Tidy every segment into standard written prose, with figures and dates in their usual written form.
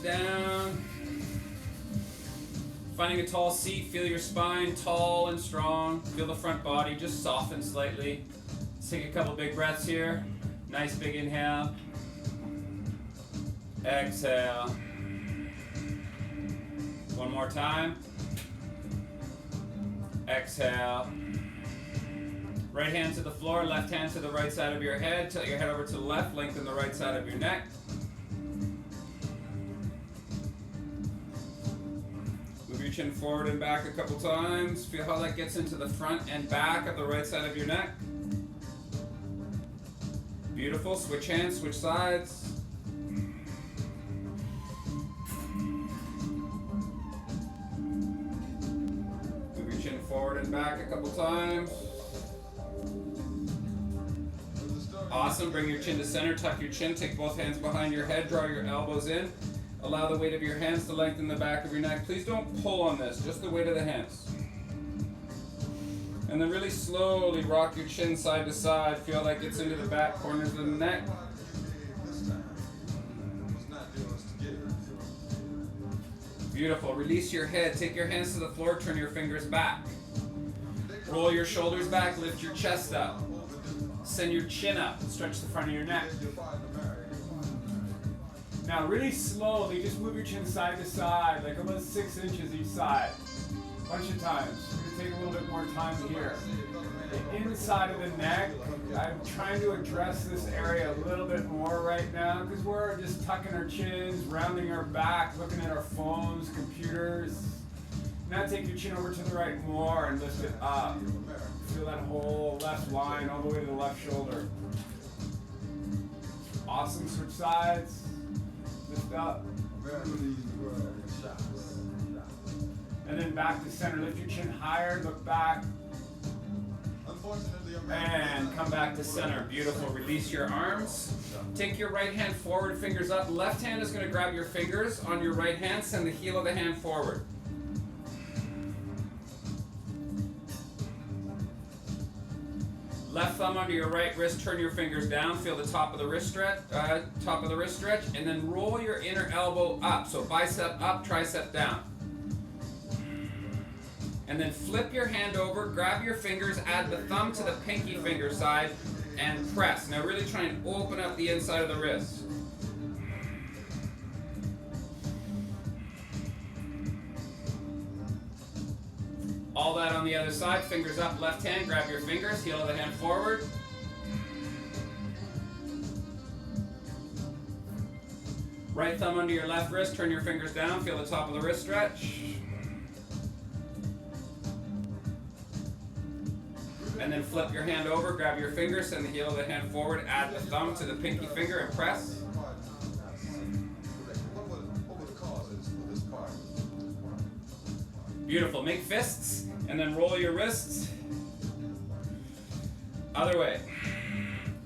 down. Finding a tall seat, feel your spine tall and strong. Feel the front body just soften slightly. Let's take a couple big breaths here. Nice big inhale. Exhale. One more time. Exhale. Right hand to the floor, left hand to the right side of your head. Tilt your head over to the left, lengthen the right side of your neck. Move your chin forward and back a couple times. Feel how that gets into the front and back of the right side of your neck. Beautiful. Switch hands, switch sides. Move your chin forward and back a couple times. Awesome. Bring your chin to center, tuck your chin, take both hands behind your head, draw your elbows in. Allow the weight of your hands to lengthen the back of your neck. Please don't pull on this, just the weight of the hands. And then really slowly rock your chin side to side. Feel like it's into the back corners of the neck. Beautiful. Release your head. Take your hands to the floor, turn your fingers back. Roll your shoulders back, lift your chest up. Send your chin up, stretch the front of your neck. Now really slowly, just move your chin side to side, like about 6 inches each side. A bunch of times. We're going to take a little bit more time here. The inside of the neck, I'm trying to address this area a little bit more right now because we're just tucking our chins, rounding our back, looking at our phones, computers. Now take your chin over to the right more and lift it up. Feel that whole left line all the way to the left shoulder. Awesome. Switch sides. Lift up. And then back to center. Lift your chin higher. Look back. And come back to center. Beautiful. Release your arms. Take your right hand forward, fingers up. Left hand is going to grab your fingers on your right hand. Send the heel of the hand forward. Left thumb under your right wrist, turn your fingers down, feel the top of the wrist stretch, and then roll your inner elbow up. So bicep up, tricep down. And then flip your hand over, grab your fingers, add the thumb to the pinky finger side, and press. Now really try and open up the inside of the wrist. All that on the other side, fingers up, left hand, grab your fingers, heel of the hand forward. Right thumb under your left wrist, turn your fingers down, feel the top of the wrist stretch. And then flip your hand over, grab your fingers, send the heel of the hand forward, add the thumb to the pinky finger and press. Beautiful. Make fists and then roll your wrists. Other way.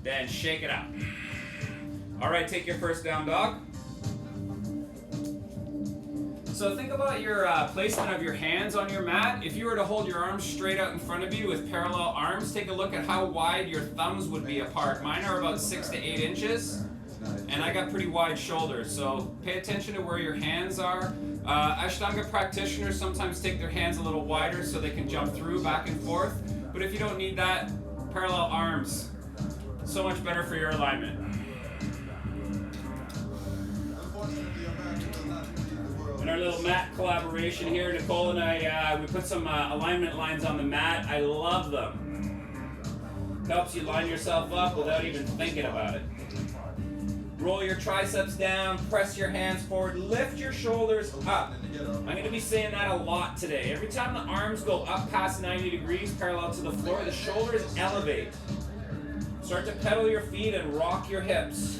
Then shake it out. All right, take your first down dog. So think about your placement of your hands on your mat. If you were to hold your arms straight out in front of you with parallel arms, take a look at how wide your thumbs would be apart. Mine are about 6 to 8 inches. And I got pretty wide shoulders, so pay attention to where your hands are. Ashtanga practitioners sometimes take their hands a little wider so they can jump through back and forth. But if you don't need that, parallel arms. So much better for your alignment. In our little mat collaboration here, Nicole and I, we put some alignment lines on the mat. I love them. Helps you line yourself up without even thinking about it. Roll your triceps down, press your hands forward, lift your shoulders up. I'm going to be saying that a lot today. Every time the arms go up past 90 degrees parallel to the floor, the shoulders elevate. Start to pedal your feet and rock your hips.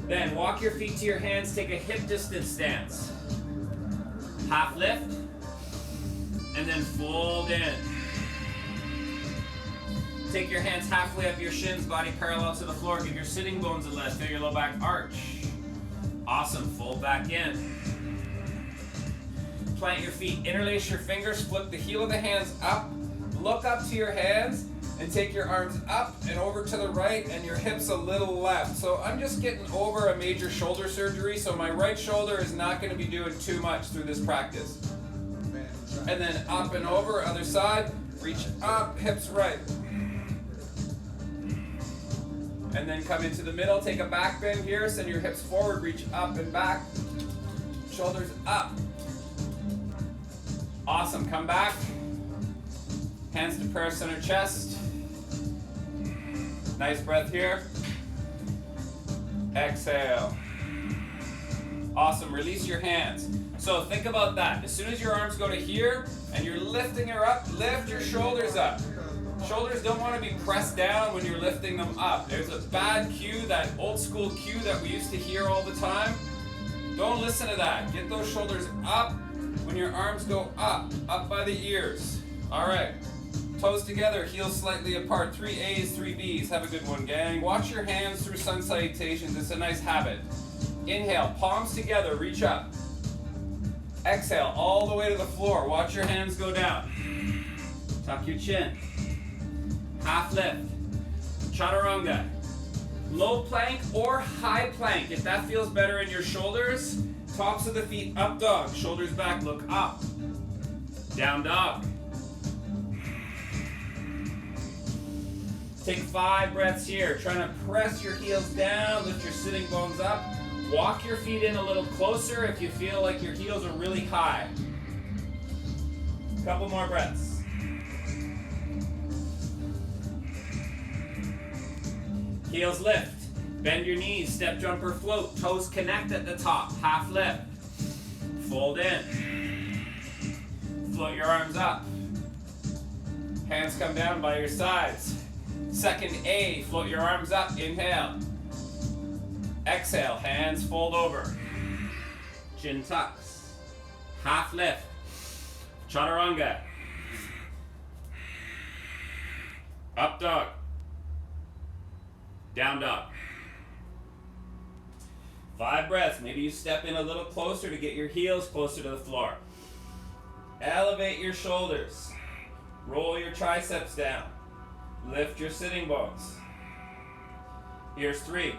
Then walk your feet to your hands, take a hip distance stance. Half lift, and then fold in. Take your hands halfway up your shins, body parallel to the floor. Give your sitting bones a lift. Feel your low back arch. Awesome. Fold back in. Plant your feet. Interlace your fingers. Flip the heel of the hands up. Look up to your hands And take your arms up and over to the right and your hips a little left. So I'm just getting over a major shoulder surgery, so my right shoulder is not going to be doing too much through this practice. And then up and over, other side, reach up, hips right. And then come into the middle, take a back bend here, send your hips forward, reach up and back, shoulders up. Awesome, come back, hands to prayer center chest. Nice breath here. Exhale. Awesome, release your hands. So think about that. As soon as your arms go to here and you're lifting her up, lift your shoulders up. Shoulders don't want to be pressed down when you're lifting them up. There's a bad cue, that old school cue that we used to hear all the time. Don't listen to that. Get those shoulders up when your arms go up by the ears. All right. Toes together, heels slightly apart. 3 A's, 3 B's. Have a good one, gang. Watch your hands through sun salutations. It's a nice habit. Inhale, palms together, reach up. Exhale, all the way to the floor. Watch your hands go down. Tuck your chin. Half lift. Chaturanga. Low plank or high plank. If that feels better in your shoulders, tops of the feet, up dog. Shoulders back, look up. Down dog. Take 5 breaths here. Trying to press your heels down, lift your sitting bones up. Walk your feet in a little closer if you feel like your heels are really high. Couple more breaths. Heels lift. Bend your knees, step, jump, or float. Toes connect at the top, half lift. Fold in. Float your arms up. Hands come down by your sides. Second A, float your arms up, inhale. Exhale, hands fold over. Chin tucks. Half lift. Chaturanga. Up dog. Down dog. 5 breaths. Maybe you step in a little closer to get your heels closer to the floor. Elevate your shoulders. Roll your triceps down. Lift your sitting bones. Here's 3.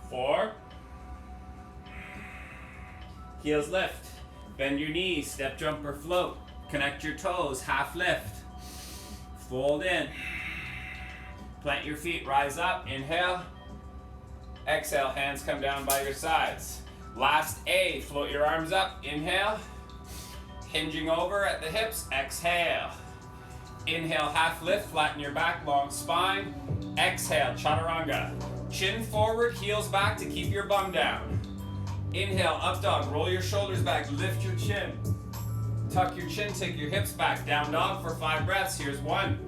4. Heels lift. Bend your knees, step, jump, or float. Connect your toes, half lift. Fold in. Plant your feet, rise up, inhale. Exhale, hands come down by your sides. Last A, float your arms up, inhale. Hinging over at the hips, exhale. Inhale, half lift, flatten your back, long spine. Exhale, chaturanga. Chin forward, heels back to keep your bum down. Inhale, up dog, roll your shoulders back, lift your chin. Tuck your chin, take your hips back, down dog for 5 breaths. Here's 1.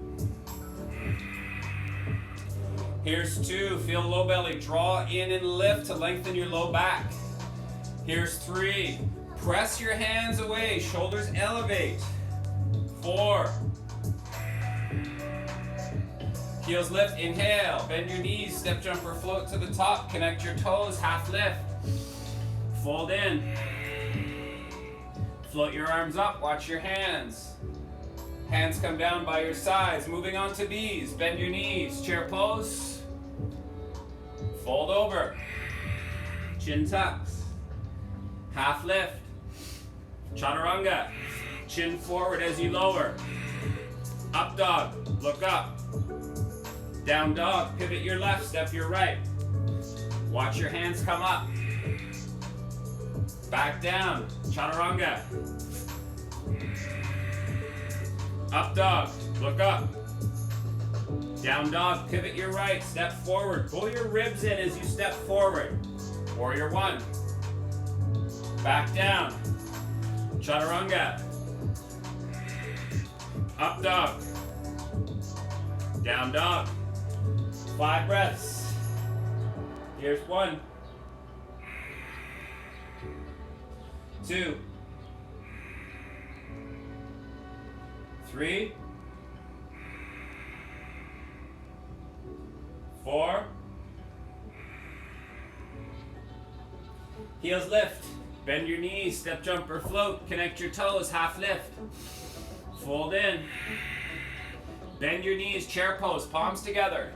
Here's 2, feel low belly, draw in and lift to lengthen your low back. Here's 3, press your hands away, shoulders elevate. 4. Heels lift, inhale, bend your knees, step, jump, or float to the top, connect your toes, half lift. Fold in. Float your arms up, watch your hands. Hands come down by your sides, moving on to B's, bend your knees, chair pose. Fold over. Chin tucks. Half lift. Chaturanga. Chin forward as you lower. Up dog, look up. Down dog, pivot your left, step your right. Watch your hands come up. Back down, chaturanga. Up dog, look up. Down dog, pivot your right, step forward. Pull your ribs in as you step forward. Warrior 1. Back down. Chaturanga. Up dog. Down dog. 5 breaths. Here's 1. 2. 3. 4. Heels lift. Bend your knees, step, jump, or float. Connect your toes, half lift. Fold in. Bend your knees, chair pose, palms together.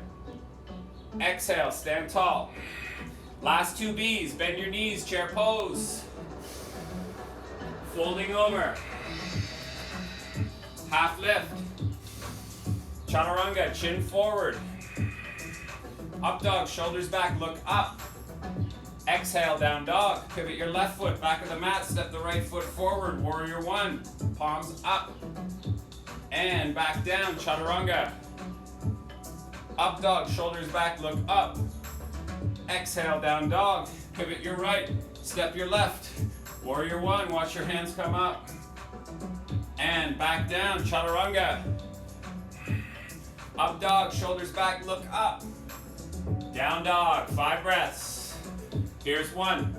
Exhale, stand tall. Last two Bs, bend your knees, chair pose. Folding over. Half lift. Chaturanga, chin forward. Up dog, shoulders back, look up. Exhale, down dog. Pivot your left foot back of the mat, step the right foot forward. Warrior one, palms up. And back down, chaturanga. Up dog, shoulders back, look up. Exhale, down dog. Pivot your right, step your left. Warrior one, watch your hands come up. And back down, chaturanga. Up dog, shoulders back, look up. Down dog, 5 breaths. Here's 1.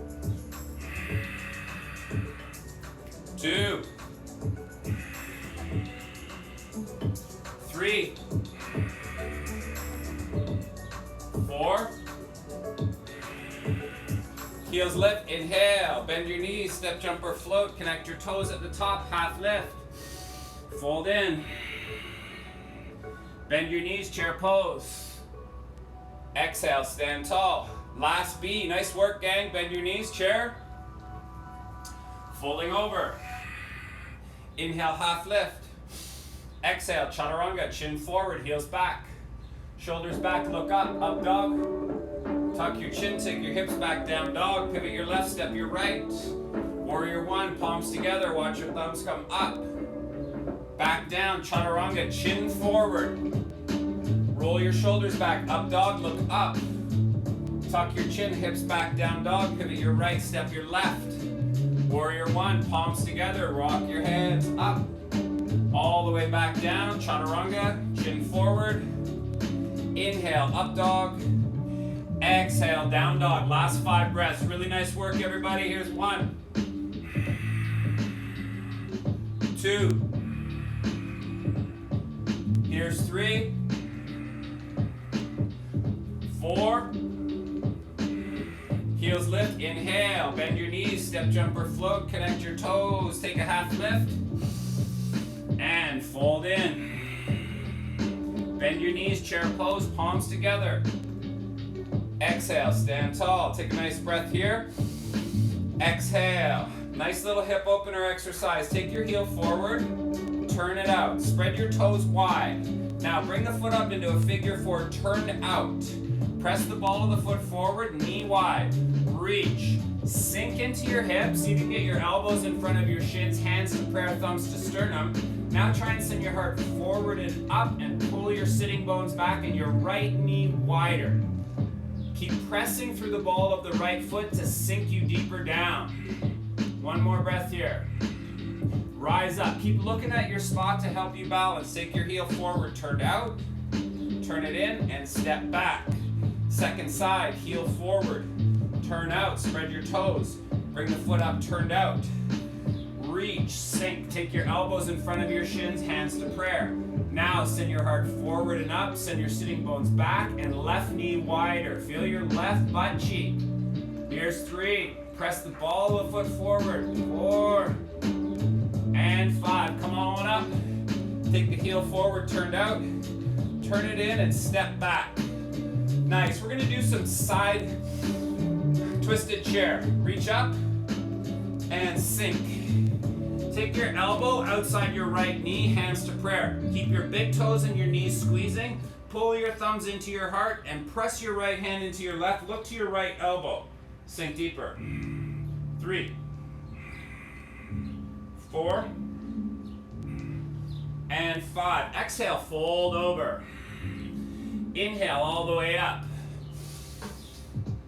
2. 3. 4. Heels lift, inhale, bend your knees, step, jump, or float, connect your toes at the top, half lift. Fold in. Bend your knees, chair pose. Exhale, stand tall. Last B, nice work gang, bend your knees, chair. Folding over. Inhale, half lift. Exhale, chaturanga, chin forward, heels back. Shoulders back, look up, up dog. Tuck your chin, take your hips back, down dog. Pivot your left, step your right. Warrior one, palms together, watch your thumbs come up. Back down, chaturanga, chin forward. Roll your shoulders back, up dog, look up. Tuck your chin, hips back, down dog. Pivot your right, step your left. Warrior one, palms together, rock your hands up. All the way back down, chaturanga, chin forward. Inhale, up dog. Exhale, down dog. Last 5 breaths. Really nice work, everybody. Here's 1. 2. Here's 3. 4. Heels lift, inhale, bend your knees, step, jump, or float, connect your toes, take a half lift, and fold in. Bend your knees, chair pose, palms together. Exhale, stand tall, take a nice breath here. Exhale, nice little hip opener exercise. Take your heel forward, turn it out, spread your toes wide. Now bring the foot up into a figure 4, turn out. Press the ball of the foot forward, knee wide. Reach. Sink into your hips. See if you can get your elbows in front of your shins, hands in prayer, thumbs to sternum. Now try and send your heart forward and up and pull your sitting bones back and your right knee wider. Keep pressing through the ball of the right foot to sink you deeper down. One more breath here. Rise up. Keep looking at your spot to help you balance. Take your heel forward, turned out. Turn it in and step back. Second side, heel forward. Turn out, spread your toes. Bring the foot up, turned out. Reach, sink. Take your elbows in front of your shins, hands to prayer. Now send your heart forward and up. Send your sitting bones back and left knee wider. Feel your left butt cheek. Here's 3. Press the ball of the foot forward. 4 and 5. Come on up. Take the heel forward, turned out. Turn it in and step back. Nice. We're going to do some side twisted chair. Reach up and sink. Take your elbow outside your right knee, hands to prayer. Keep your big toes and your knees squeezing. Pull your thumbs into your heart and press your right hand into your left. Look to your right elbow. Sink deeper. 3, 4, and 5. Exhale, fold over. Inhale all the way up.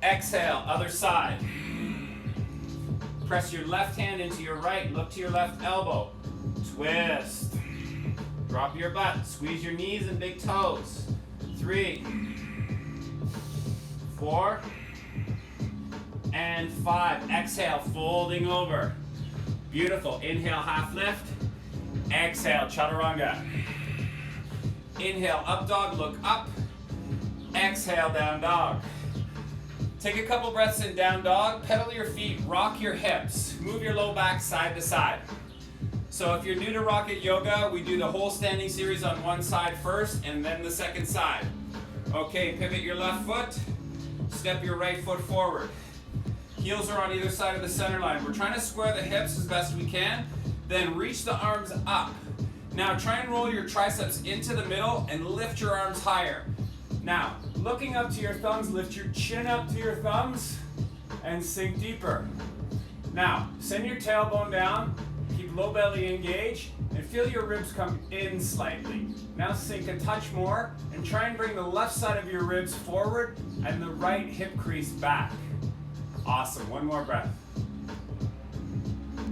Exhale, other side. Press your left hand into your right. Look to your left elbow. Twist. Drop your butt. Squeeze your knees and big toes. 3, 4, and 5. Exhale, folding over. Beautiful. Inhale, half lift. Exhale, chaturanga. Inhale, up dog, look up. Exhale, down dog. Take a couple breaths in down dog. Pedal your feet, rock your hips. Move your low back side to side. So if you're new to Rocket Yoga, we do the whole standing series on one side first and then the second side. Okay, pivot your left foot, step your right foot forward. Heels are on either side of the center line. We're trying to square the hips as best we can, then reach the arms up. Now try and roll your triceps into the middle and lift your arms higher. Now, looking up to your thumbs, lift your chin up to your thumbs and sink deeper. Now, send your tailbone down, keep low belly engaged, and feel your ribs come in slightly. Now sink a touch more and try and bring the left side of your ribs forward and the right hip crease back. Awesome, one more breath.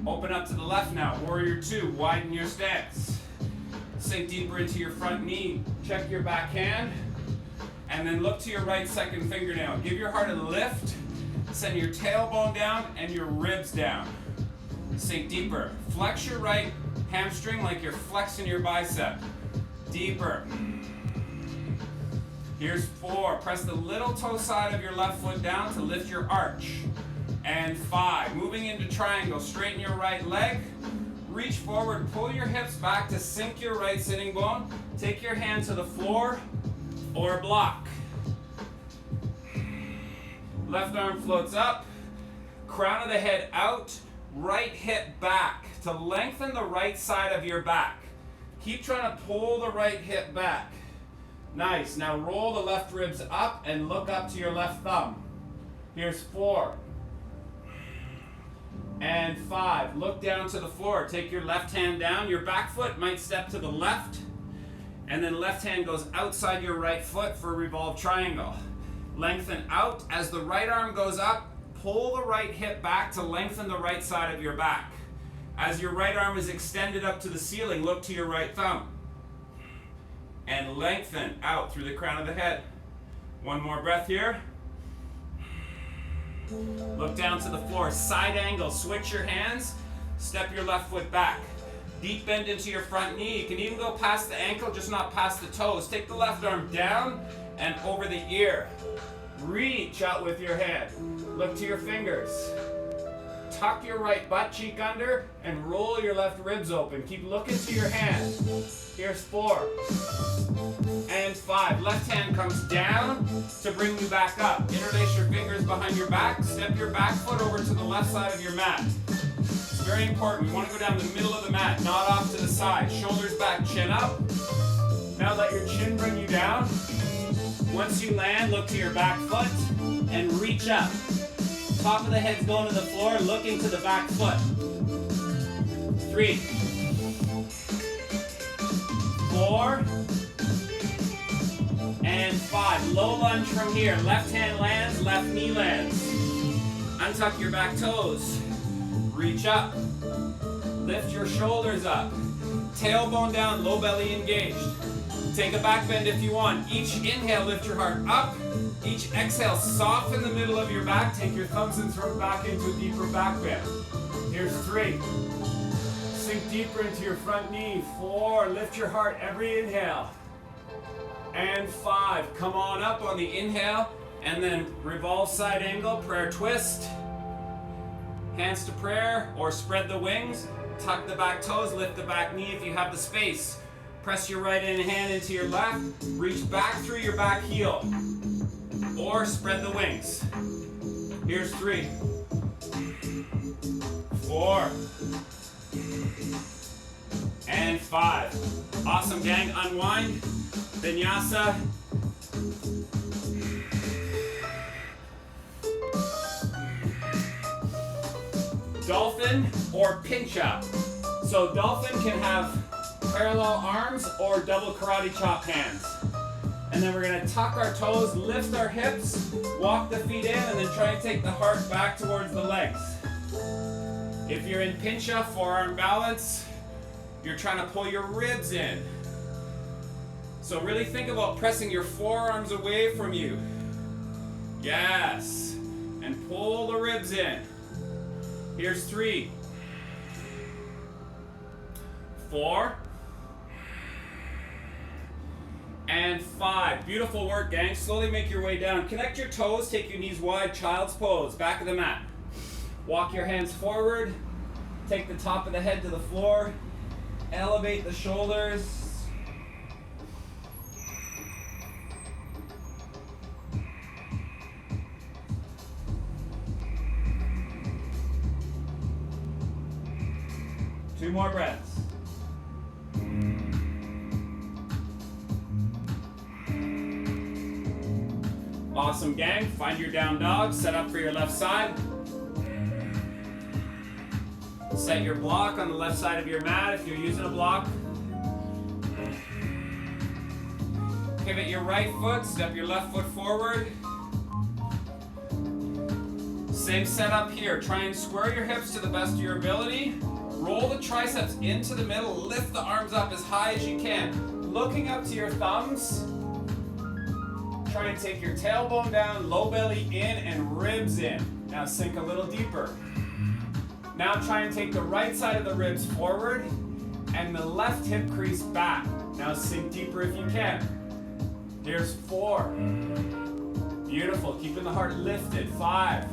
Open up to the left now, warrior two, widen your stance. Sink deeper into your front knee, check your back hand, and then look to your right second fingernail. Give your heart a lift, send your tailbone down and your ribs down. Sink deeper. Flex your right hamstring like you're flexing your bicep. Deeper. Here's 4. Press the little toe side of your left foot down to lift your arch. And 5. Moving into triangle. Straighten your right leg. Reach forward. Pull your hips back to sink your right sitting bone. Take your hand to the floor or block. Left arm floats up. Crown of the head out. Right hip back to lengthen the right side of your back. Keep trying to pull the right hip back. Nice. Now roll the left ribs up and look up to your left thumb. Here's 4. And 5. Look down to the floor. Take your left hand down. Your back foot might step to the left. And then left hand goes outside your right foot for revolve triangle. Lengthen out. As the right arm goes up, pull the right hip back to lengthen the right side of your back. As your right arm is extended up to the ceiling, look to your right thumb. And lengthen out through the crown of the head. One more breath here. Look down to the floor. Side angle. Switch your hands. Step your left foot back. Deep bend into your front knee. You can even go past the ankle, just not past the toes. Take the left arm down and over the ear. Reach out with your hand. Look to your fingers. Tuck your right butt cheek under and roll your left ribs open. Keep looking to your hand. Here's 4. And 5. Left hand comes down to bring you back up. Interlace your fingers behind your back. Step your back foot over to the left side of your mat. It's very important. We want to go down the middle of the mat, not off to the side. Shoulders back, chin up. Now let your chin bring you down. Once you land, look to your back foot and reach up. Top of the head's going to the floor, looking to the back foot. 3, 4, and 5. Low lunge from here. Left hand lands, left knee lands. Untuck your back toes. Reach up. Lift your shoulders up. Tailbone down, low belly engaged. Take a back bend if you want. Each inhale, lift your heart up. Each exhale, soften the middle of your back. Take your thumbs and throw it back into a deeper back bend. Here's 3. Sink deeper into your front knee. 4. Lift your heart every inhale. And 5. Come on up on the inhale. And then revolve side angle, prayer twist. Hands to prayer or spread the wings. Tuck the back toes, lift the back knee if you have the space. Press your right hand into your left. Reach back through your back heel. Or spread the wings. Here's 3, 4, and 5. Awesome, gang. Unwind. Vinyasa. Dolphin or pinch up. So dolphin can have parallel arms or double karate chop hands. And then we're going to tuck our toes, lift our hips, walk the feet in, and then try and take the heart back towards the legs. If you're in pinch up, forearm balance, you're trying to pull your ribs in. So really think about pressing your forearms away from you. Yes. And pull the ribs in. Here's 3, 4, and 5. Beautiful work, gang. Slowly make your way down. Connect your toes, take your knees wide, child's pose, back of the mat. Walk your hands forward, take the top of the head to the floor, Elevate the shoulders. Two more breaths. Awesome, gang. Find your down dog. Set up for your left side. Set your block on the left side of your mat if you're using a block. Pivot your right foot. Step your left foot forward. Same setup here. Try and square your hips to the best of your ability. Roll the triceps into the middle. Lift the arms up as high as you can. Looking up to your thumbs. Try and take your tailbone down, low belly in, and ribs in. Now sink a little deeper. Now try and take the right side of the ribs forward and the left hip crease back. Now sink deeper if you can. Here's 4. Beautiful. Keeping the heart lifted. 5.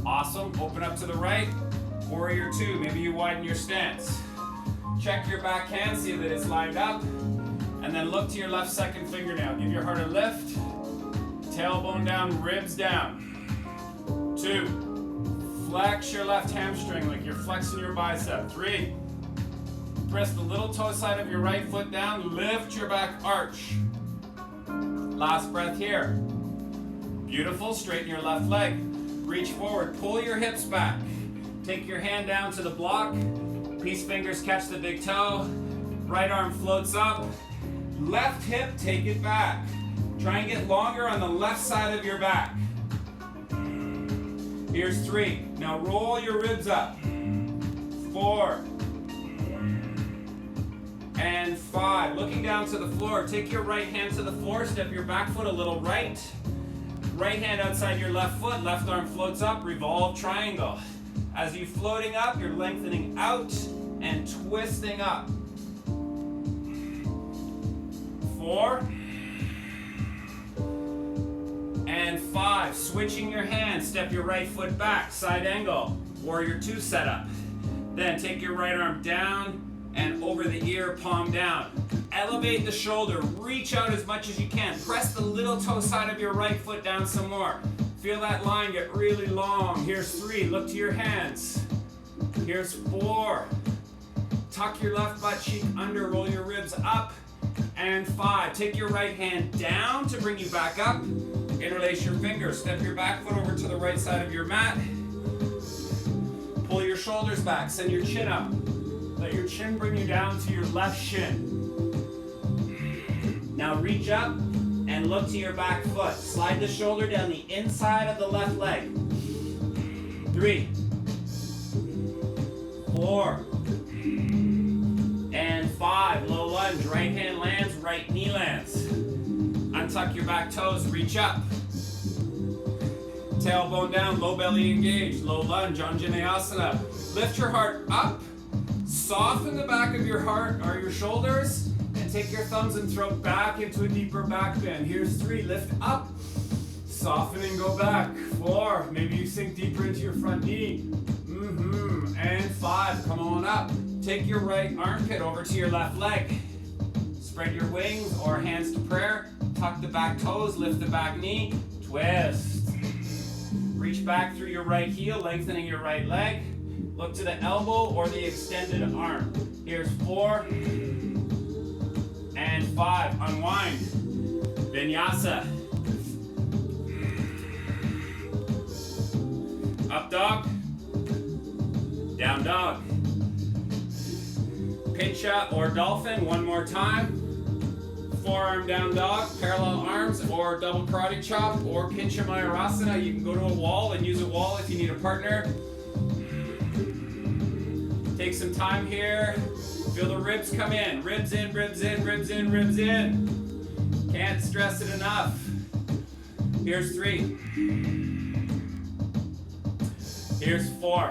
Awesome. Open up to the right. Warrior 2. Maybe you widen your stance. Check your back hand. See that it's lined up. And then look to your left second fingernail. Give your heart a lift. Tailbone down, ribs down. 2. Flex your left hamstring like you're flexing your bicep. 3. Press the little toe side of your right foot down. Lift your back arch. Last breath here. Beautiful. Straighten your left leg. Reach forward. Pull your hips back. Take your hand down to the block. Peace fingers catch the big toe. Right arm floats up. Left hip, take it back. Try and get longer on the left side of your back. Here's 3. Now roll your ribs up. 4. And 5. Looking down to the floor. Take your right hand to the floor. Step your back foot a little right. Right hand outside your left foot. Left arm floats up. Revolve triangle. As you're floating up, you're lengthening out and twisting up. 4. And 5. Switching your hands. Step your right foot back. Side angle. Warrior 2 setup. Then take your right arm down and over the ear, palm down. Elevate the shoulder. Reach out as much as you can. Press the little toe side of your right foot down some more. Feel that line get really long. Here's 3. Look to your hands. Here's 4. Tuck your left butt cheek under. Roll your ribs up. And 5. Take your right hand down to bring you back up. Interlace your fingers. Step your back foot over to the right side of your mat. Pull your shoulders back. Send your chin up. Let your chin bring you down to your left shin. Now reach up and look to your back foot. Slide the shoulder down the inside of the left leg. 3. 4. And 5. Low lunge. Right hand lands, right knee lands. Untuck your back toes, reach up. Tailbone down, low belly engaged. Low lunge, Anjaneyasana. Lift your heart up. Soften the back of your heart or your shoulders. And take your thumbs and throat back into a deeper back bend. Here's 3. Lift up. Soften and go back. 4. Maybe you sink deeper into your front knee. And 5. Come on up. Take your right armpit over to your left leg. Spread your wings or hands to prayer. Tuck the back toes, lift the back knee, twist. Reach back through your right heel, lengthening your right leg. Look to the elbow or the extended arm. Here's 4 and 5. Unwind. Vinyasa. Up dog. Down dog. Pincha or dolphin, one more time. Forearm down dog, parallel arms, or double karate chop, or pincha mayurasana. You can go to a wall and use a wall if you need a partner. Take some time here. Feel the ribs come in. Ribs in, ribs in, ribs in, ribs in. Can't stress it enough. Here's 3. Here's 4.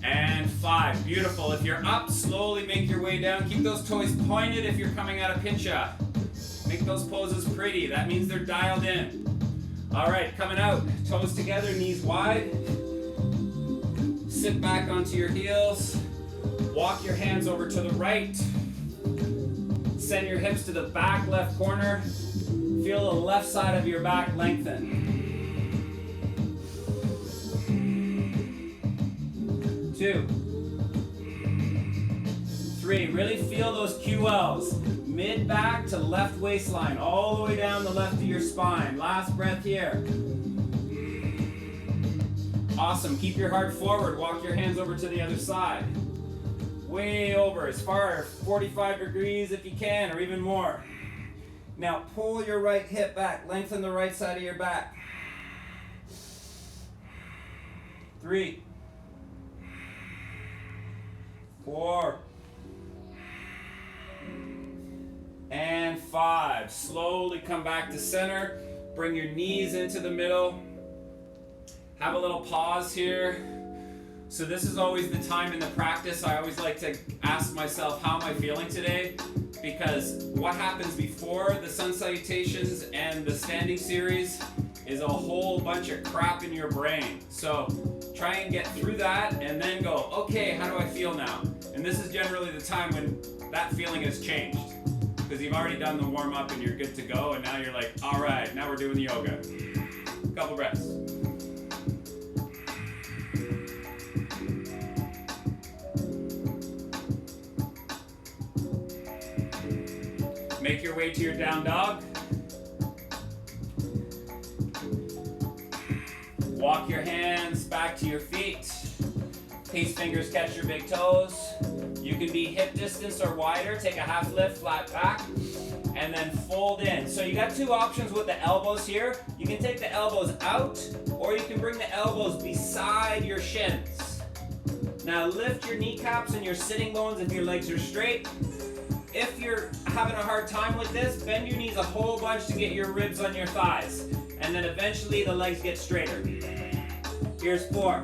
And 5. Beautiful. If you're up, slowly make your way down. Keep those toes pointed if you're coming out of pincha. Make those poses pretty. That means they're dialed in. All right, coming out. Toes together, knees wide. sit back onto your heels. Walk your hands over to the right. Send your hips to the back left corner. Feel the left side of your back lengthen. 2, 3, really feel those QLs. Mid back to left waistline, all the way down the left of your spine. Last breath here. Awesome, keep your heart forward. Walk your hands over to the other side. Way over, as far as 45 degrees if you can, or even more. Now pull your right hip back, lengthen the right side of your back. 3, 4, and 5. Slowly come back to center. Bring your knees into the middle. Have a little pause here. So this is always the time in the practice I always like to ask myself, how am I feeling today? Because what happens before the sun salutations and the standing series is a whole bunch of crap in your brain. So try and get through that and then go, okay, how do I feel now? And this is generally the time when that feeling has changed, because you've already done the warm up and you're good to go, and now you're like, all right, now we're doing the yoga. Couple breaths. Make your way to your down dog. Walk your hands back to your feet. Peace fingers catch your big toes. You can be hip distance or wider. Take a half lift, flat back, and then fold in. So you got two options with the elbows here. You can take the elbows out, or you can bring the elbows beside your shins. Now lift your kneecaps and your sitting bones if your legs are straight. If you're having a hard time with this, bend your knees a whole bunch to get your ribs on your thighs. And then eventually the legs get straighter. Here's 4.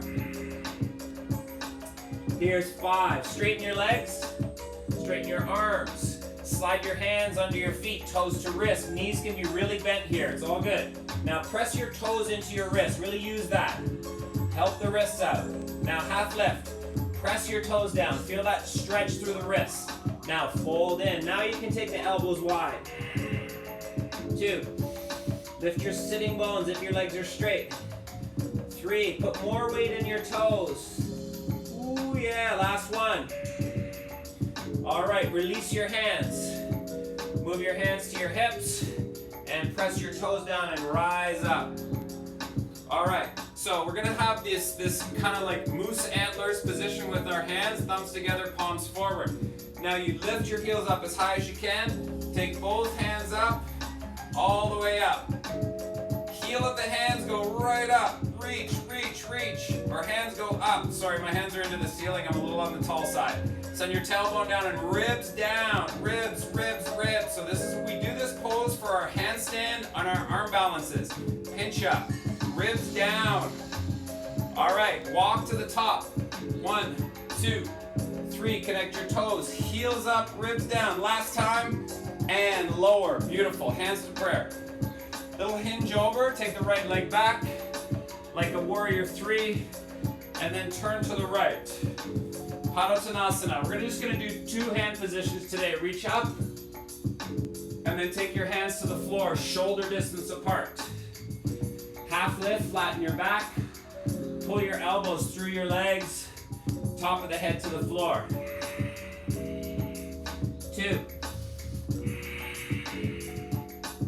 Here's 5. Straighten your legs. Straighten your arms. Slide your hands under your feet, toes to wrist. Knees can be really bent here. It's all good. Now press your toes into your wrists. Really use that. Help the wrists out. Now half lift. Press your toes down. Feel that stretch through the wrists. Now fold in. Now you can take the elbows wide. 2. Lift your sitting bones if your legs are straight. 3. Put more weight in your toes. Ooh, yeah. Last one. All right. Release your hands. Move your hands to your hips and press your toes down and rise up. All right. So we're gonna have this kind of like moose antlers position with our hands, thumbs together, palms forward. Now you lift your heels up as high as you can. Take both hands up, all the way up. Heel of the hands go right up. Reach, reach, reach. Our hands go up. Sorry, my hands are into the ceiling. I'm a little on the tall side. Send your tailbone down and ribs down. Ribs, ribs, ribs. So we do this pose for our handstand on our arm balances. Pinch up. Ribs down. All right, walk to the top. 1, 2, 3. Connect your toes. Heels up, ribs down. Last time. And lower. Beautiful. Hands to prayer. Little hinge over. Take the right leg back like a warrior 3. And then turn to the right. Padottanasana. We're just going to do 2 hand positions today. Reach up. And then take your hands to the floor. Shoulder distance apart. Half lift, flatten your back. Pull your elbows through your legs. Top of the head to the floor. 2.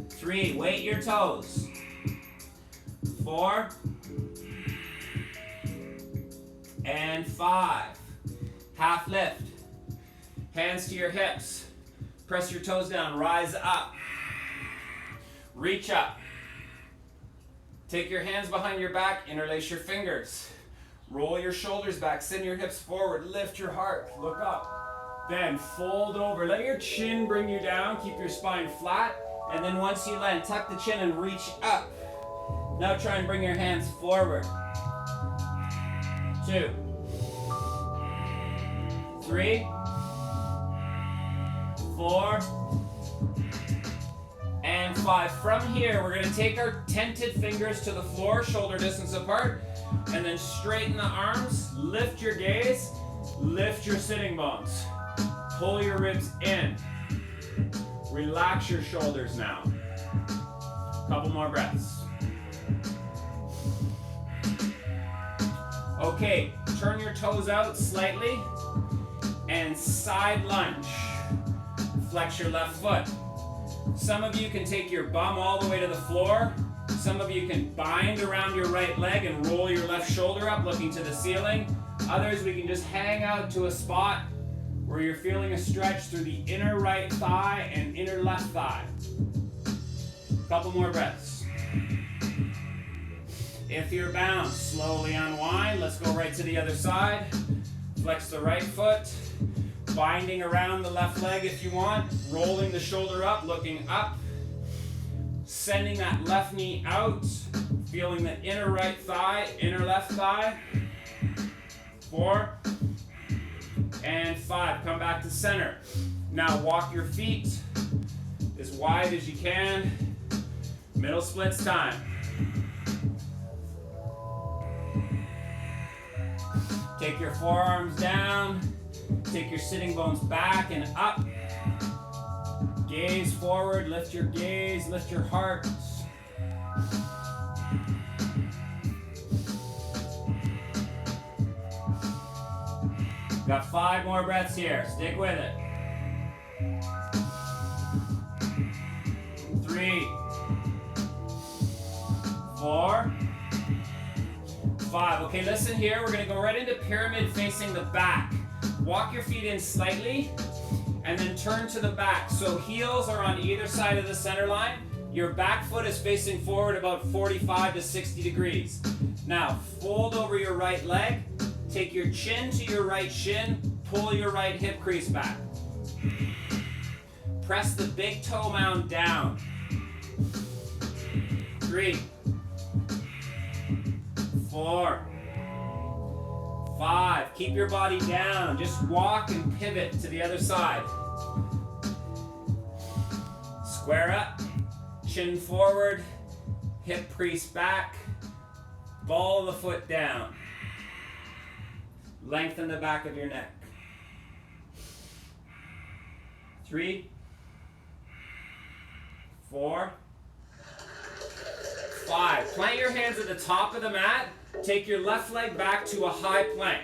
3. Weight your toes. 4. And 5. Half lift. Hands to your hips. Press your toes down. Rise up. Reach up. Take your hands behind your back, interlace your fingers. Roll your shoulders back, send your hips forward, lift your heart, look up. Then fold over, let your chin bring you down, keep your spine flat, and then once you land, tuck the chin and reach up. Now try and bring your hands forward. 2, 3, 4, and 5. From here, we're going to take our tented fingers to the floor, shoulder distance apart. And then straighten the arms, lift your gaze, lift your sitting bones. Pull your ribs in. Relax your shoulders now. Couple more breaths. Okay, turn your toes out slightly and side lunge. Flex your left foot. Some of you can take your bum all the way to the floor. Some of you can bind around your right leg and roll your left shoulder up looking to the ceiling. Others, we can just hang out to a spot where you're feeling a stretch through the inner right thigh and inner left thigh. Couple more breaths. If you're bound, slowly unwind. Let's go right to the other side. Flex the right foot. Binding around the left leg if you want. Rolling the shoulder up, looking up. Sending that left knee out. Feeling the inner right thigh, inner left thigh. 4 and 5. Come back to center. Now walk your feet as wide as you can. Middle splits time. Take your forearms down. Take your sitting bones back and up. Gaze forward. Lift your gaze. Lift your heart. Got 5 more breaths here. Stick with it. 3, 4, 5. Okay, listen here. We're going to go right into pyramid facing the back. Walk your feet in slightly and then turn to the back. So heels are on either side of the center line. Your back foot is facing forward about 45 to 60 degrees. Now, fold over your right leg. Take your chin to your right shin. Pull your right hip crease back. Press the big toe mound down. 3, 4, 5. Keep your body down. Just walk and pivot to the other side. Square up. Chin forward. Hip crease back. Ball of the foot down. Lengthen the back of your neck. 3, 4, 5. Plant your hands at the top of the mat. Take your left leg back to a high plank.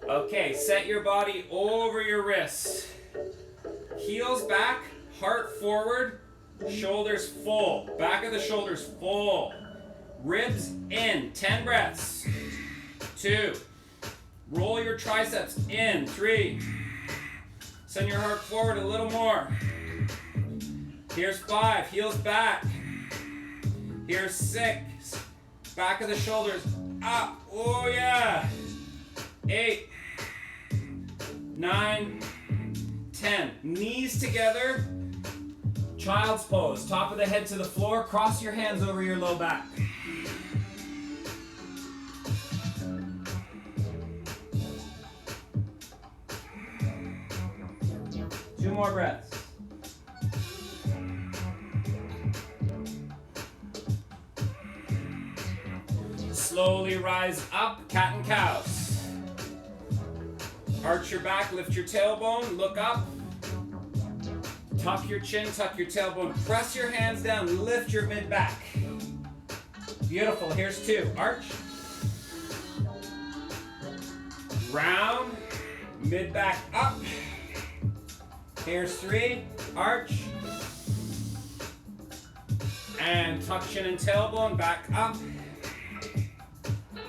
Okay, set your body over your wrists. Heels back, heart forward, shoulders full. Back of the shoulders full. Ribs in. 10 breaths. 2. Roll your triceps in. 3. Send your heart forward a little more. Here's 5. Heels back. Here's 6. Back of the shoulders up. Oh yeah. 8. 9. 10. Knees together. Child's pose. Top of the head to the floor. Cross your hands over your low back. Two more breaths. Slowly rise up, cat and cows. Arch your back, lift your tailbone, look up. Tuck your chin, tuck your tailbone. Press your hands down, lift your mid back. Beautiful, here's 2. Arch. Round, mid back up. Here's 3, arch. And tuck chin and tailbone, back up.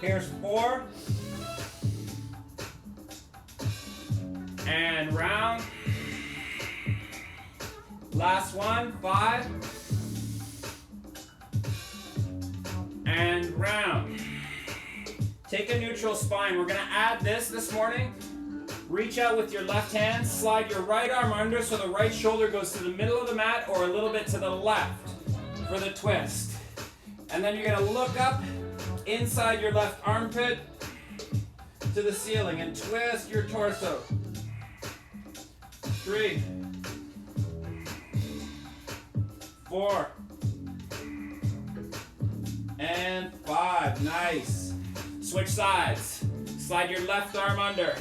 Here's 4. And round. Last one, 5. And round. Take a neutral spine. We're gonna add this morning. Reach out with your left hand, slide your right arm under so the right shoulder goes to the middle of the mat or a little bit to the left for the twist. And then you're gonna look up inside your left armpit to the ceiling and twist your torso. 3, 4, And 5. Nice. Switch sides. Slide your left arm under.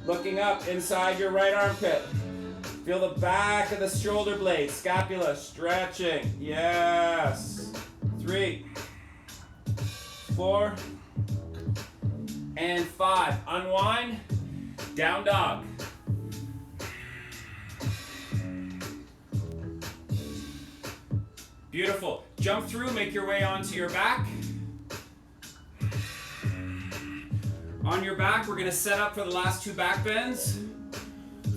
Looking up inside your right armpit. Feel the back of the shoulder blade, scapula stretching. Yes. 3, 4, and 5. Unwind. Down dog. Beautiful. Jump through, make your way onto your back. On your back, we're going to set up for the last 2 back bends.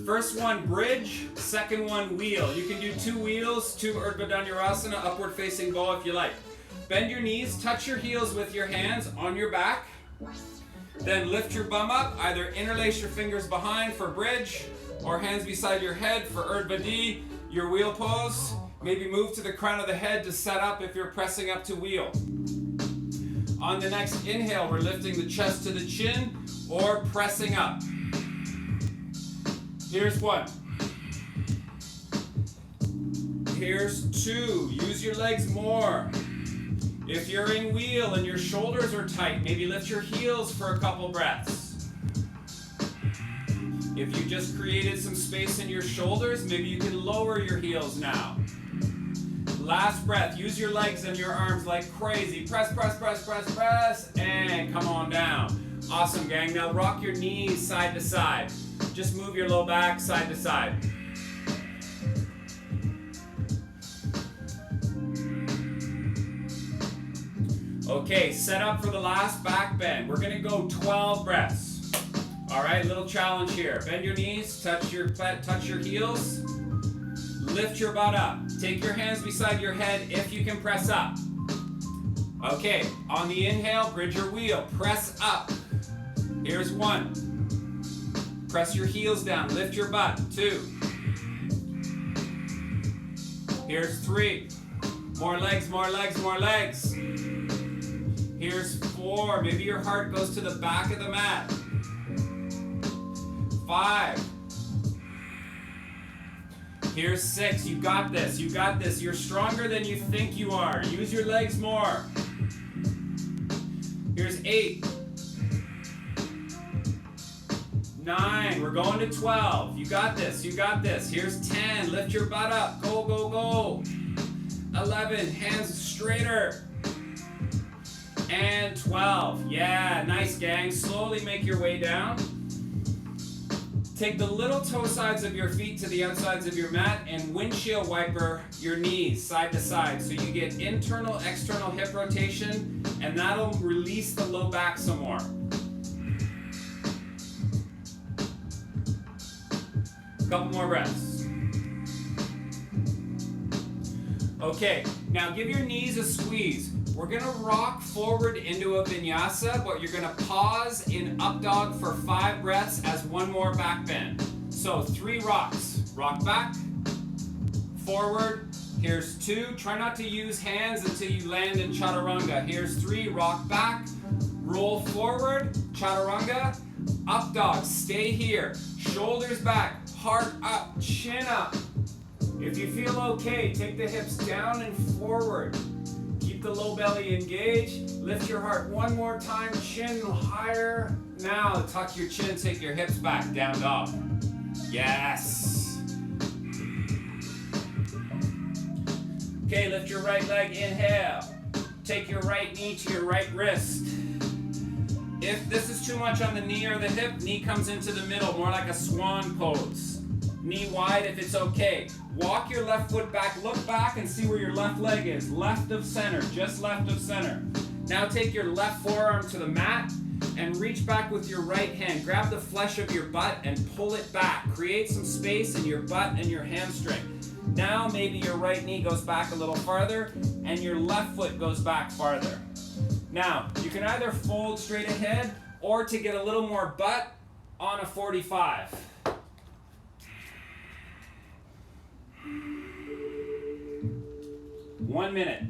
First one, bridge. Second one, wheel. You can do 2 wheels, 2 Urdhva Dhanurasana, upward facing bow if you like. Bend your knees, touch your heels with your hands on your back. Then lift your bum up, either interlace your fingers behind for bridge, or hands beside your head for Urdhva D, your wheel pose. Maybe move to the crown of the head to set up if you're pressing up to wheel. On the next inhale, we're lifting the chest to the chin or pressing up. Here's 1. Here's 2. Use your legs more. If you're in wheel and your shoulders are tight, maybe lift your heels for a couple breaths. If you just created some space in your shoulders, maybe you can lower your heels now. Last breath. Use your legs and your arms like crazy. Press, press, press, press, press, and come on down. Awesome, gang. Now rock your knees side to side. Just move your low back side to side. Okay, set up for the last back bend. We're gonna go 12 breaths. All right, little challenge here. Bend your knees, touch your heels. Lift your butt up. Take your hands beside your head if you can press up. Okay, on the inhale, bridge your wheel. Press up. Here's 1. Press your heels down. Lift your butt. 2. Here's 3. More legs, more legs, more legs. Here's 4. Maybe your heart goes to the back of the mat. 5. Here's 6. You got this. You got this. You're stronger than you think you are. Use your legs more. Here's 8. 9. We're going to 12. You got this. You got this. Here's 10. Lift your butt up. Go, go, go. 11. Hands straighter. And 12. Yeah, nice, gang. Slowly make your way down. Take the little toe sides of your feet to the outsides of your mat and windshield wiper your knees side to side so you get internal, external hip rotation, and that'll release the low back some more. Couple more breaths. Okay, now give your knees a squeeze. We're gonna rock forward into a vinyasa, but you're gonna pause in up dog for 5 breaths as 1 more back bend. So 3 rocks. Rock back, forward. Here's 2. Try not to use hands until you land in chaturanga. Here's 3. Rock back, roll forward, chaturanga, up dog. Stay here. Shoulders back, heart up, chin up. If you feel okay, take the hips down and forward. Keep the low belly engaged. Lift your heart 1 more time. Chin higher. Now tuck your chin. Take your hips back. Down dog. Yes. Okay, lift your right leg. Inhale. Take your right knee to your right wrist. If this is too much on the knee or the hip, knee comes into the middle, more like a swan pose. Knee wide if it's okay. Walk your left foot back, look back and see where your left leg is. Left of center, just left of center. Now take your left forearm to the mat and reach back with your right hand. Grab the flesh of your butt and pull it back. Create some space in your butt and your hamstring. Now maybe your right knee goes back a little farther and your left foot goes back farther. Now, you can either fold straight ahead or to get a little more butt on a 45. One minute.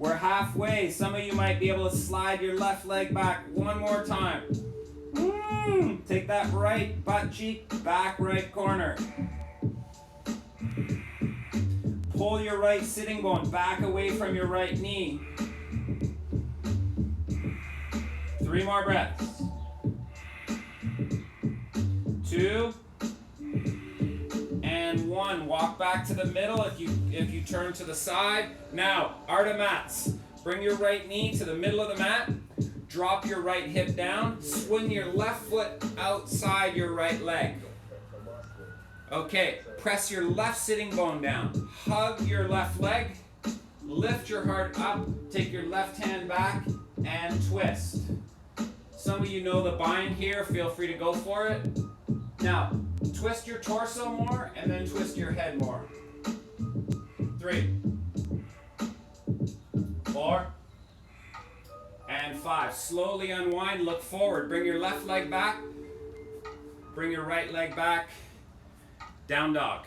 We're halfway. Some of you might be able to slide your left leg back one more time. Take that right butt cheek back, right corner. Pull your right sitting bone back away from your right knee. 3 more breaths. 2 and 1. Walk back to the middle if you turn to the side. Now, Ardha mats. Bring your right knee to the middle of the mat. Drop your right hip down. Swing your left foot outside your right leg. Okay, press your left sitting bone down. Hug your left leg. Lift your heart up. Take your left hand back and twist. Some of you know the bind here. Feel free to go for it. Now, twist your torso more and then twist your head more. 3, 4, and 5. Slowly unwind, look forward. Bring your left leg back. Bring your right leg back. Down dog.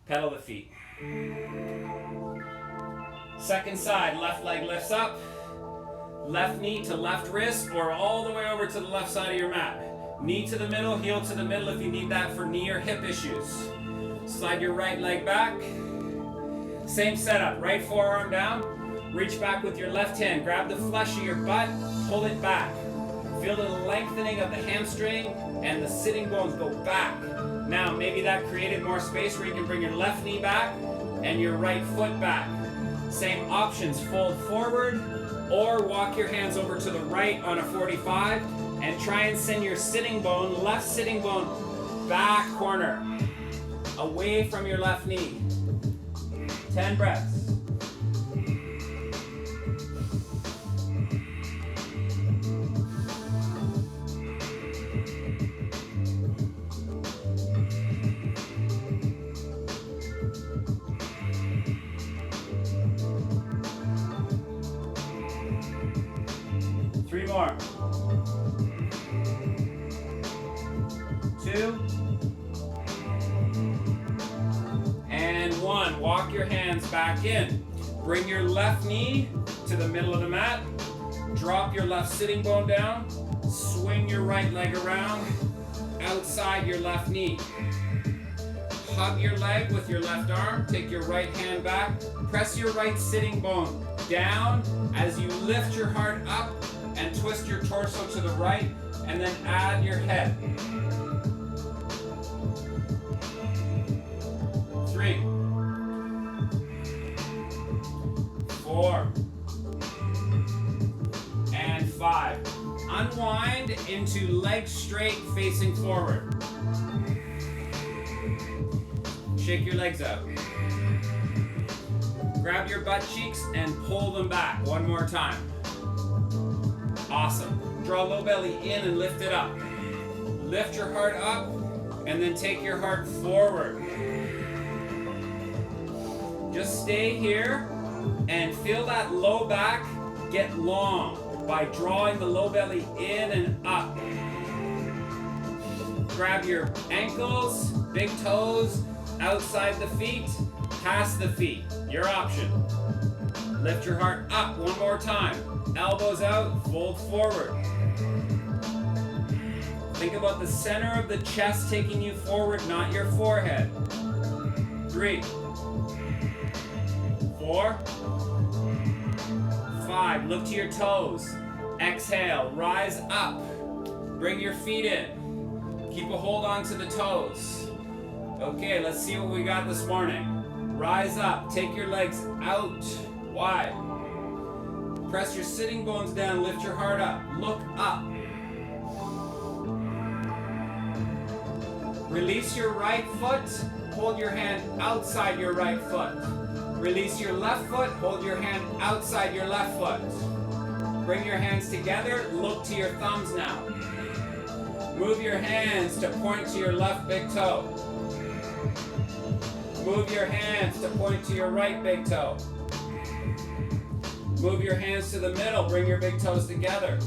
Pedal the feet. Second side, left leg lifts up. Left knee to left wrist or all the way over to the left side of your mat. Knee to the middle, heel to the middle if you need that for knee or hip issues. Slide your right leg back. Same setup, right forearm down. Reach back with your left hand. Grab the flesh of your butt, pull it back. Feel the lengthening of the hamstring and the sitting bones go back. Now, maybe that created more space where you can bring your left knee back and your right foot back. Same options, fold forward or walk your hands over to the right on a 45 and try and send your sitting bone, left sitting bone, back corner, away from your left knee. 10 breaths. More. 2 and 1. Walk your hands back in. Bring your left knee to the middle of the mat. Drop your left sitting bone down. Swing your right leg around outside your left knee. Hug your leg with your left arm. Take your right hand back. Press your right sitting bone down as you lift your heart up and twist your torso to the right, and then add your head. 3, 4, and 5. Unwind into legs straight facing forward. Shake your legs out. Grab your butt cheeks and pull them back one more time. Awesome. Draw low belly in and lift it up. Lift your heart up and then take your heart forward. Just stay here and feel that low back get long by drawing the low belly in and up. Grab your ankles, big toes, outside the feet, past the feet. Your option. Lift your heart up one more time. Elbows out, fold forward. Think about the center of the chest taking you forward, not your forehead. 3, 4, 5. Look to your toes. Exhale, rise up. Bring your feet in. Keep a hold on to the toes. Okay, let's see what we got this morning. Rise up, take your legs out wide. Press your sitting bones down, lift your heart up. Look up. Release your right foot, hold your hand outside your right foot. Release your left foot, hold your hand outside your left foot. Bring your hands together, look to your thumbs now. Move your hands to point to your left big toe. Move your hands to point to your right big toe. Move your hands to the middle, bring your big toes together.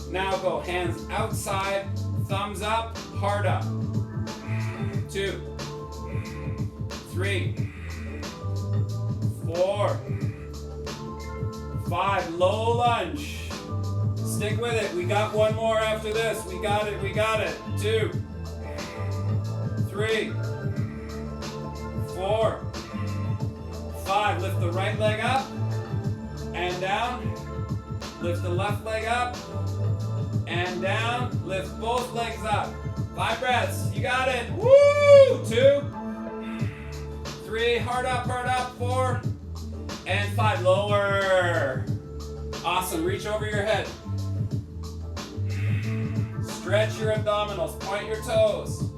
Now go hands outside, thumbs up, heart up. 2, 3, 4, 5, low lunge. Stick with it. We got one more after this. We got it. We got it. 2, 3, 4, 5. Lift the right leg up and down. Lift the left leg up and down. Lift both legs up. 5 breaths. You got it. Woo! 2, 3. Hard up, 4, and 5. Lower. Awesome. Reach over your head. Stretch your abdominals. Point your toes.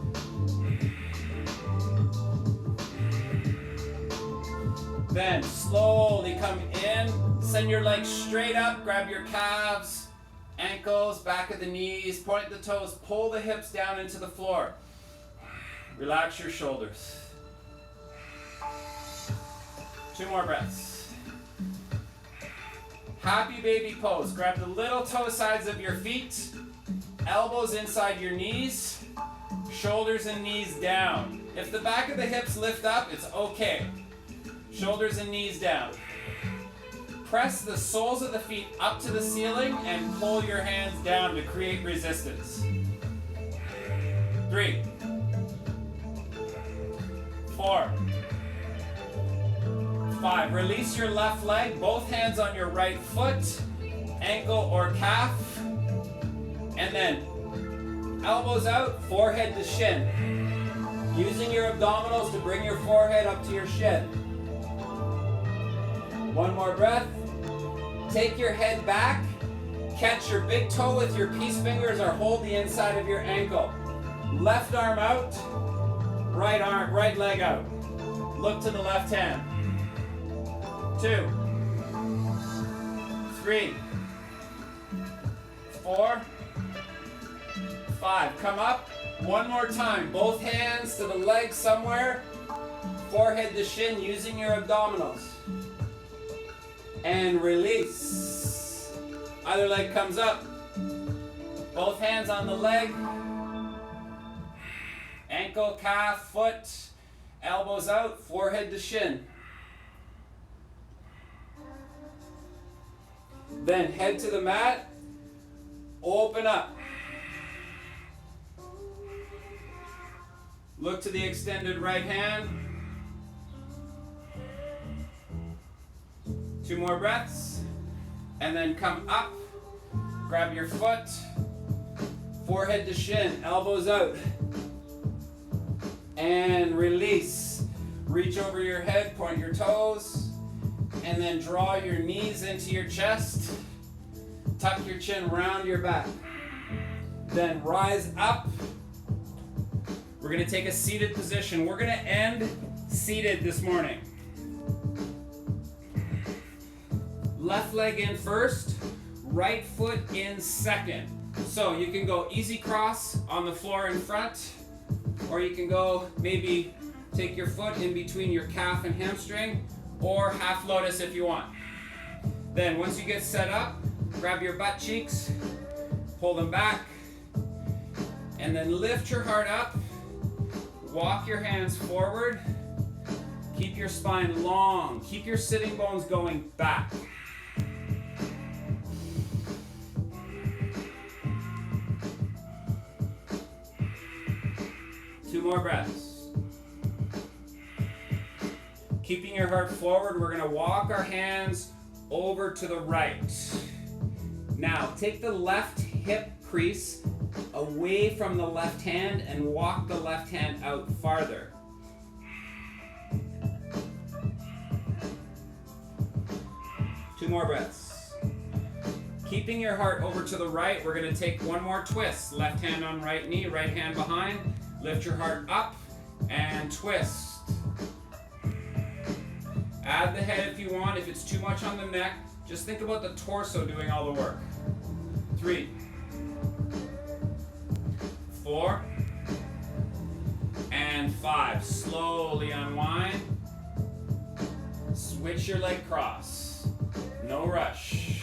Then slowly come in. Send your legs straight up. Grab your calves, ankles, back of the knees. Point the toes. Pull the hips down into the floor. Relax your shoulders. 2 more breaths. Happy baby pose. Grab the little toe sides of your feet. Elbows inside your knees. Shoulders and knees down. If the back of the hips lift up, it's okay. Shoulders and knees down. Press the soles of the feet up to the ceiling and pull your hands down to create resistance. 3, 4, 5. Release your left leg, both hands on your right foot, ankle or calf. And then elbows out, forehead to shin. Using your abdominals to bring your forehead up to your shin. 1 more breath. Take your head back. Catch your big toe with your peace fingers or hold the inside of your ankle. Left arm out, right leg out. Look to the left hand. 2, 3, 4, 5. Come up. 1 more time. Both hands to the leg somewhere. Forehead to shin using your abdominals. And release. Other leg comes up. Both hands on the leg. Ankle, calf, foot. Elbows out. Forehead to shin. Then head to the mat. Open up. Look to the extended right hand. 2 more breaths. And then come up. Grab your foot. Forehead to shin. Elbows out. And release. Reach over your head. Point your toes. And then draw your knees into your chest. Tuck your chin round your back. Then rise up. We're going to take a seated position. We're going to end seated this morning. Left leg in first, right foot in second. So you can go easy cross on the floor in front, or you can go maybe take your foot in between your calf and hamstring, or half lotus if you want. Then once you get set up, grab your butt cheeks, pull them back, and then lift your heart up. Walk your hands forward. Keep your spine long. Keep your sitting bones going back. Two more breaths. Keeping your heart forward, we're going to walk our hands over to the right. Now, take the left hip crease away from the left hand and walk the left hand out farther. Two more breaths. Keeping your heart over to the right, we're going to take one more twist. Left hand on right knee, right hand behind. Lift your heart up and twist. Add the head if you want. If it's too much on the neck, just think about the torso doing all the work. 3, 4, and 5. Slowly unwind. Switch your leg cross. No rush.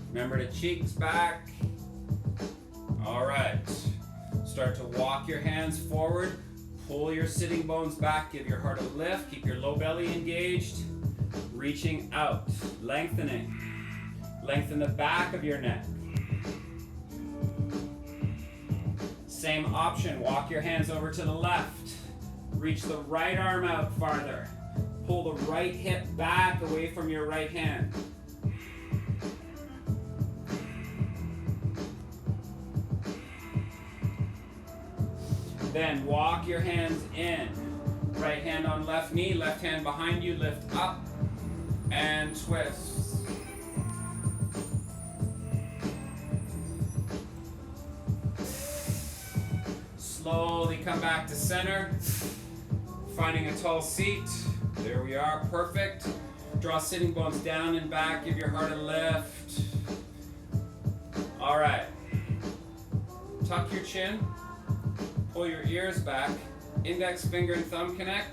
Remember the cheeks back. All right. Start to walk your hands forward. Pull your sitting bones back. Give your heart a lift. Keep your low belly engaged. Reaching out. Lengthening. Lengthen the back of your neck. Same option. Walk your hands over to the left. Reach the right arm out farther. Pull the right hip back away from your right hand. Then walk your hands in. Right hand on left knee, left hand behind you, lift up and twist. Slowly come back to center. Finding a tall seat. There we are, perfect. Draw sitting bones down and back, give your heart a lift. All right. Tuck your chin. Pull your ears back, index finger and thumb connect,